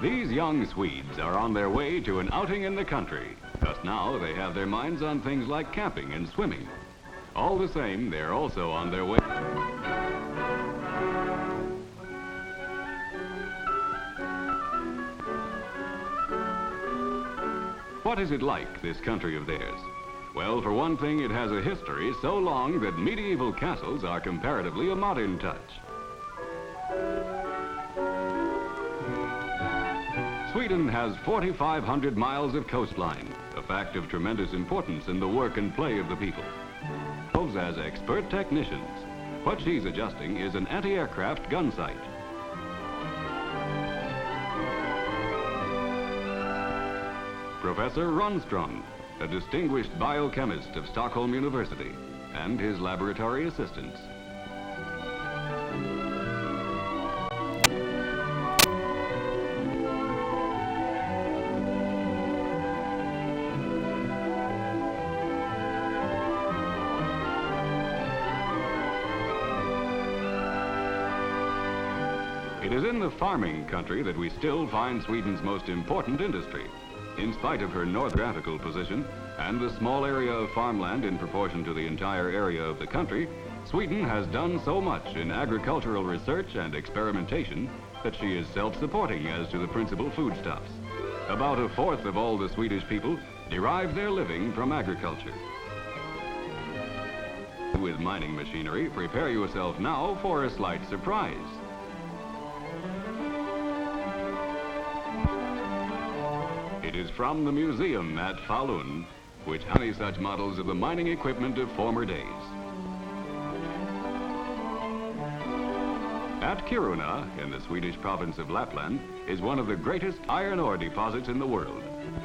These young Swedes are on their way to an outing in the country. Just now, they have their minds on things like camping and swimming. All the same, they're also on their way. What is it like, this country of theirs? Well, for one thing, it has a history so long that medieval castles are comparatively a modern touch. Sweden has 4,500 miles of coastline, a fact of tremendous importance in the work and play of the people. As expert technicians, what she's adjusting is an anti-aircraft gun sight. Professor Rundström, a distinguished biochemist of Stockholm University, and his laboratory assistants. It is in the farming country that we still find Sweden's most important industry. In spite of her north-geographical position and the small area of farmland in proportion to the entire area of the country, Sweden has done so much in agricultural research and experimentation that she is self-supporting as to the principal foodstuffs. About a fourth of all the Swedish people derive their living from agriculture. With mining machinery, prepare yourself now for a slight surprise. It is from the museum at Falun, which has many such models of the mining equipment of former days. At Kiruna, in the Swedish province of Lapland, is one of the greatest iron ore deposits in the world.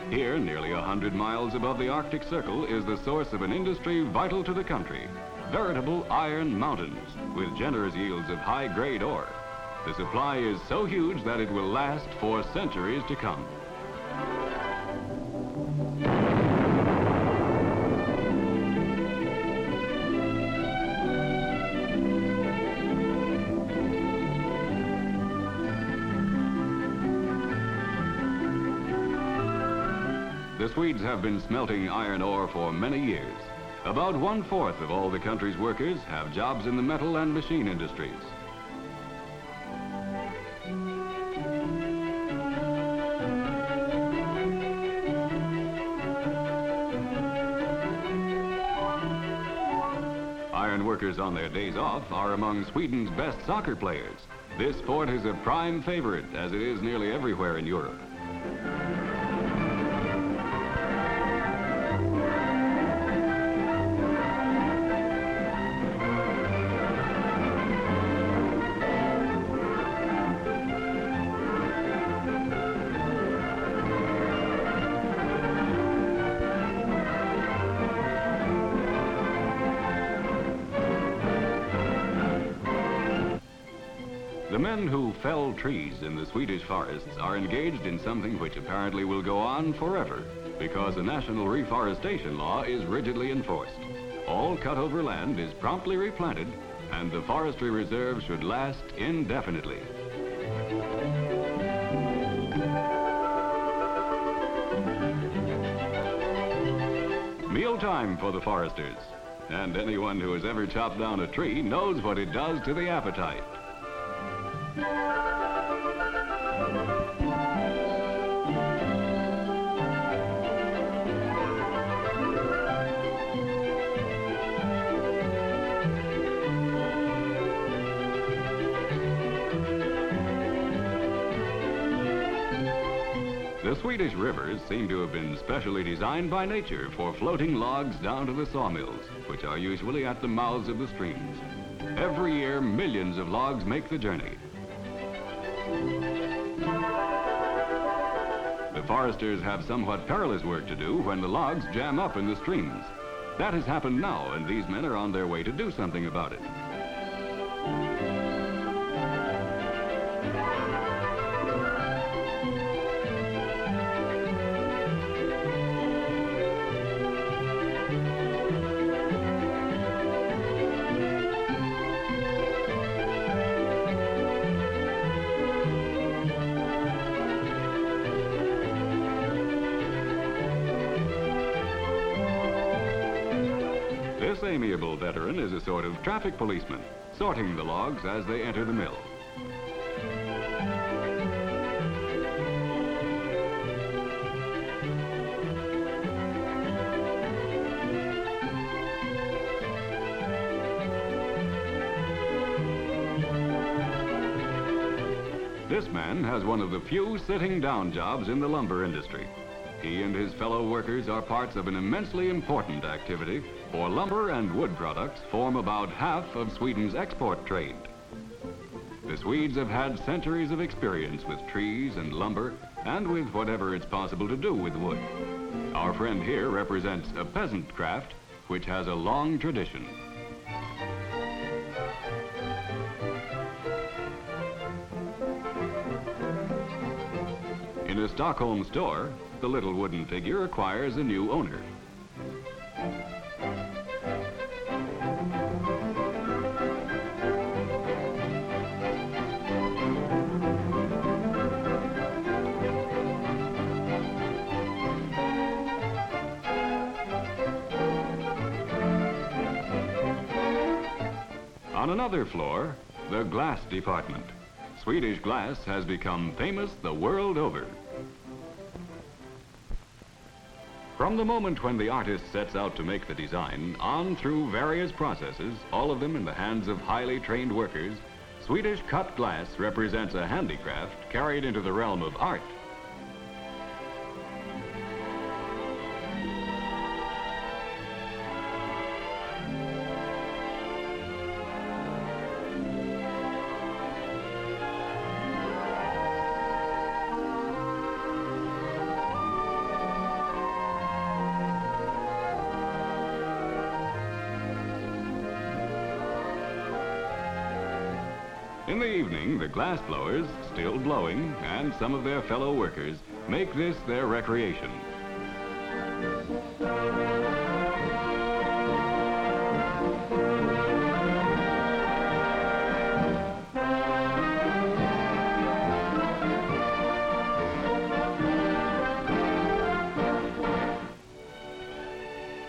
Here, nearly 100 miles above the Arctic Circle, is the source of an industry vital to the country. Veritable iron mountains, with generous yields of high-grade ore. The supply is so huge that it will last for centuries to come. The Swedes have been smelting iron ore for many years. About 1/4 of all the country's workers have jobs in the metal and machine industries. Iron workers on their days off are among Sweden's best soccer players. This sport is a prime favorite, as it is nearly everywhere in Europe. The men who fell trees in the Swedish forests are engaged in something which apparently will go on forever, because the national reforestation law is rigidly enforced. All cut-over land is promptly replanted, and the forestry reserve should last indefinitely. Mealtime for the foresters, and anyone who has ever chopped down a tree knows what it does to the appetite. The Swedish rivers seem to have been specially designed by nature for floating logs down to the sawmills, which are usually at the mouths of the streams. Every year, millions of logs make the journey. The foresters have somewhat perilous work to do when the logs jam up in the streams. That has happened now, and these men are on their way to do something about it. This amiable veteran is a sort of traffic policeman, sorting the logs as they enter the mill. This man has one of the few sitting-down jobs in the lumber industry. He and his fellow workers are parts of an immensely important activity, for lumber and wood products form about half of Sweden's export trade. The Swedes have had centuries of experience with trees and lumber, and with whatever it's possible to do with wood. Our friend here represents a peasant craft which has a long tradition. In a Stockholm store, the little wooden figure acquires a new owner. On another floor, the glass department. Swedish glass has become famous the world over. From the moment when the artist sets out to make the design, on through various processes, all of them in the hands of highly trained workers, Swedish cut glass represents a handicraft carried into the realm of art. In the evening, the glass blowers, still blowing, and some of their fellow workers make this their recreation.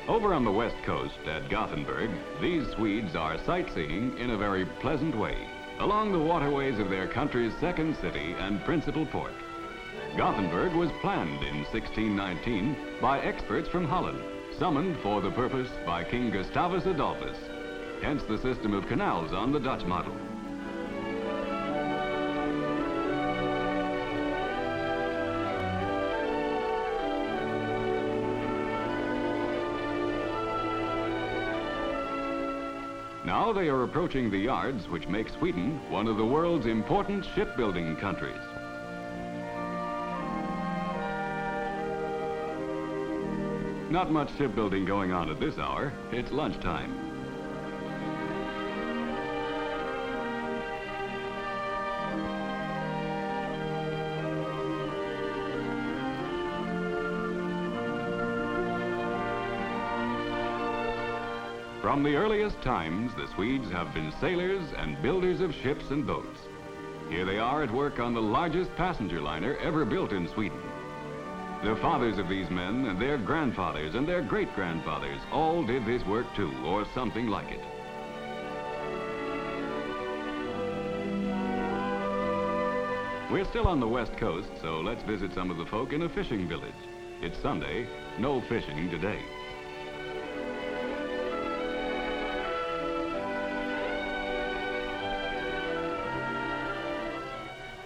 Over on the west coast at Gothenburg, these Swedes are sightseeing in a very pleasant way, along the waterways of their country's second city and principal port. Gothenburg was planned in 1619 by experts from Holland, summoned for the purpose by King Gustavus Adolphus, hence the system of canals on the Dutch model. Now they are approaching the yards which make Sweden one of the world's important shipbuilding countries. Not much shipbuilding going on at this hour. It's lunchtime. From the earliest times, the Swedes have been sailors and builders of ships and boats. Here they are at work on the largest passenger liner ever built in Sweden. The fathers of these men and their grandfathers and their great-grandfathers all did this work too, or something like it. We're still on the west coast, so let's visit some of the folk in a fishing village. It's Sunday, no fishing today.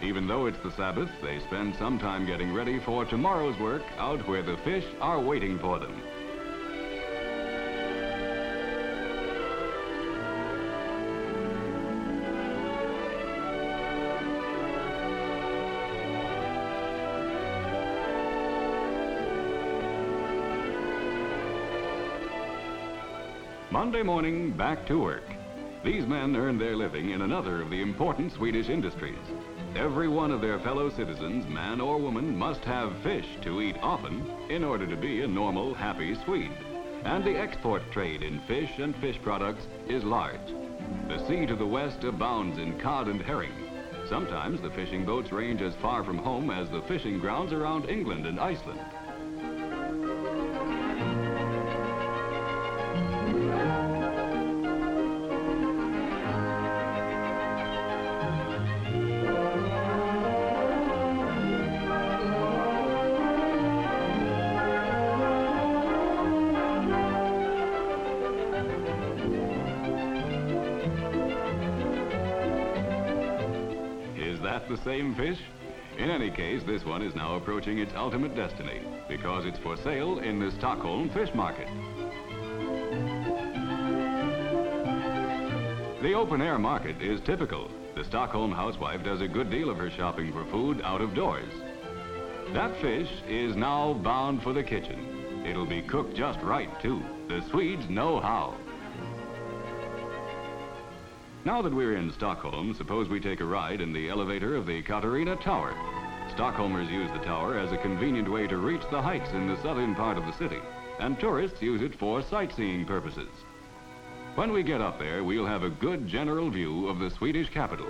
Even though it's the Sabbath, they spend some time getting ready for tomorrow's work out where the fish are waiting for them. Monday morning, back to work. These men earn their living in another of the important Swedish industries. Every one of their fellow citizens, man or woman, must have fish to eat often in order to be a normal, happy Swede. And the export trade in fish and fish products is large. The sea to the west abounds in cod and herring. Sometimes the fishing boats range as far from home as the fishing grounds around England and Iceland. that the same fish? In any case, this one is now approaching its ultimate destiny because it's for sale in the Stockholm fish market. The open-air market is typical. The Stockholm housewife does a good deal of her shopping for food out of doors. That fish is now bound for the kitchen. It'll be cooked just right, too. The Swedes know how. Now that we're in Stockholm, suppose we take a ride in the elevator of the Katarina Tower. Stockholmers use the tower as a convenient way to reach the heights in the southern part of the city, and tourists use it for sightseeing purposes. When we get up there, we'll have a good general view of the Swedish capital.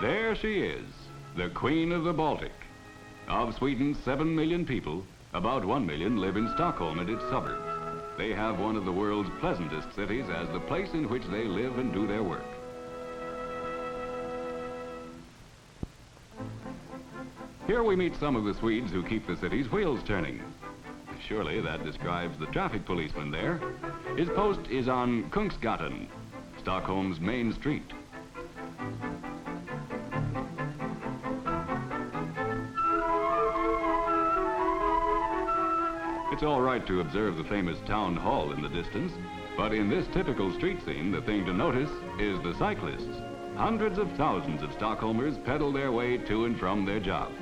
There she is, the Queen of the Baltic. Of Sweden's 7 million people, about 1 million live in Stockholm and its suburbs. They have one of the world's pleasantest cities as the place in which they live and do their work. Here we meet some of the Swedes who keep the city's wheels turning. Surely that describes the traffic policeman there. His post is on Kungsgatan, Stockholm's main street. It's all right to observe the famous town hall in the distance, but in this typical street scene, the thing to notice is the cyclists. Hundreds of thousands of Stockholmers pedal their way to and from their jobs.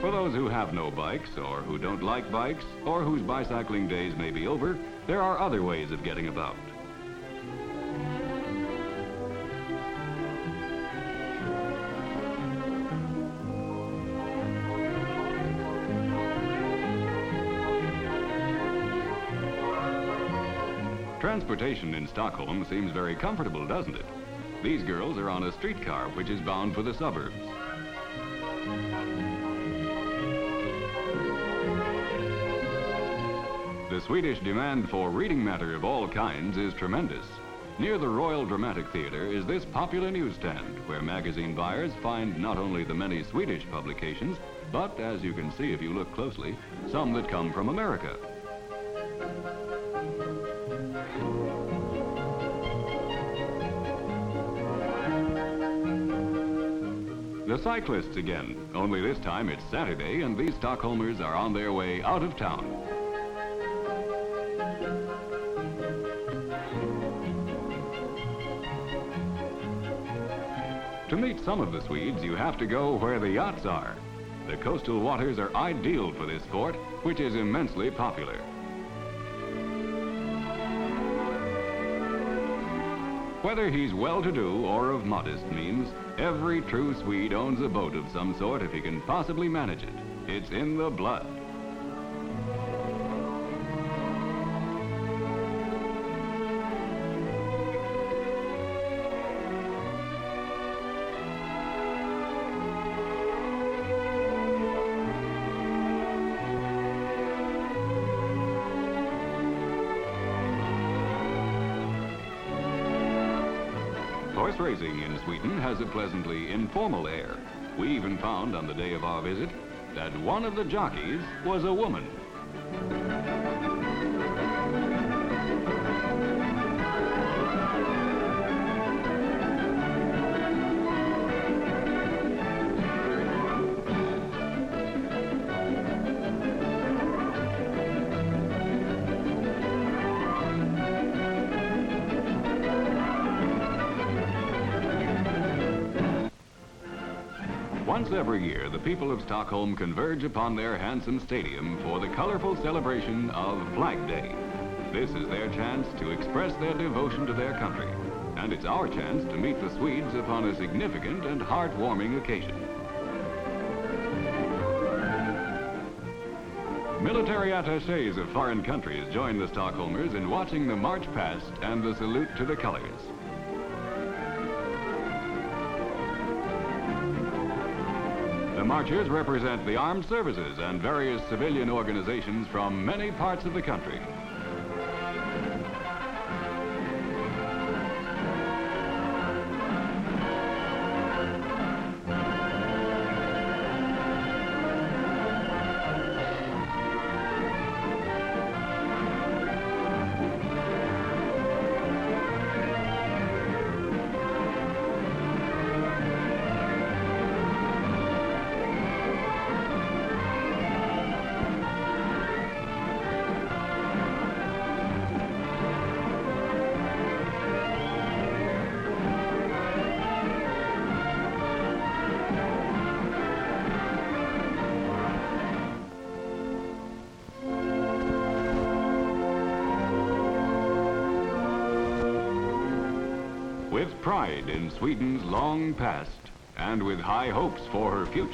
For those who have no bikes, or who don't like bikes, or whose bicycling days may be over, there are other ways of getting about. Transportation in Stockholm seems very comfortable, doesn't it? These girls are on a streetcar which is bound for the suburbs. The Swedish demand for reading matter of all kinds is tremendous. Near the Royal Dramatic Theatre is this popular newsstand where magazine buyers find not only the many Swedish publications, but, as you can see if you look closely, some that come from America. The cyclists again, only this time it's Saturday and these Stockholmers are on their way out of town. To meet some of the Swedes, you have to go where the yachts are. The coastal waters are ideal for this sport, which is immensely popular. Whether he's well-to-do or of modest means, every true Swede owns a boat of some sort if he can possibly manage it. It's in the blood. Horse racing in Sweden has a pleasantly informal air. We even found on the day of our visit that one of the jockeys was a woman. Once every year, the people of Stockholm converge upon their handsome stadium for the colorful celebration of Flag Day. This is their chance to express their devotion to their country, and it's our chance to meet the Swedes upon a significant and heartwarming occasion. Military attachés of foreign countries join the Stockholmers in watching the march past and the salute to the colors. The marchers represent the armed services and various civilian organizations from many parts of the country. With pride in Sweden's long past and with high hopes for her future,